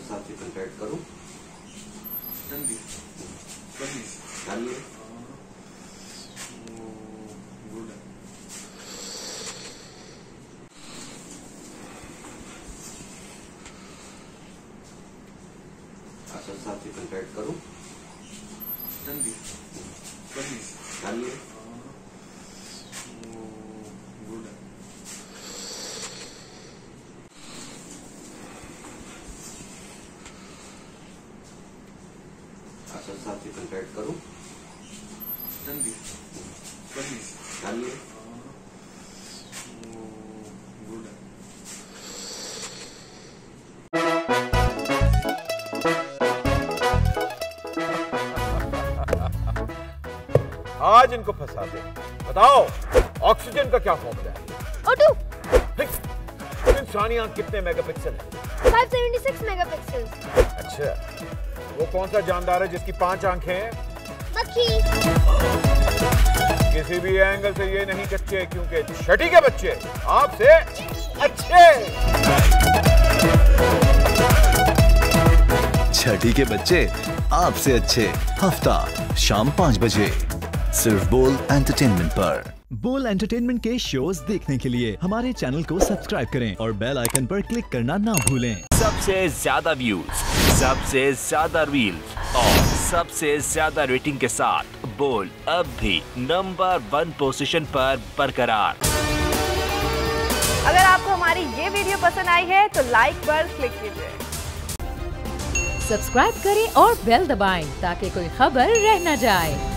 साथ ही कॉन्टैक्ट करूं। डालिए गुड है। असल साथ ही कॉन्टैक्ट करूं। डालिए गुड है। असल साथ ही कॉन्टैक्ट करूं। डालिए गुड है। आज इनको फंसा दे। बताओ ऑक्सीजन का क्या फॉर्मूला है? O2 इंसानी आंख कितने मेगापिक्सल है? 576 मेगापिक्सल। अच्छा, वो कौन सा जानदार है जिसकी 5 आंखें हैं? मक्खी। किसी भी एंगल से ये नहीं कच्चे, क्योंकि छठी के बच्चे आपसे अच्छे। छठी के बच्चे आपसे अच्छे। हफ्ता शाम 5 बजे सिर्फ बोल एंटरटेनमेंट पर। बोल एंटरटेनमेंट के शोज देखने के लिए हमारे चैनल को सब्सक्राइब करें और बेल आइकन पर क्लिक करना ना भूलें। सबसे ज्यादा व्यूज, सबसे ज्यादा रील्स और सबसे ज्यादा रेटिंग के साथ बोल अब भी नंबर 1 पोजीशन पर बरकरार। अगर आपको हमारी ये वीडियो पसंद आई है तो लाइक पर क्लिक कीजिए, सब्सक्राइब करें और बेल दबाएं ताकि कोई खबर रह न जाए।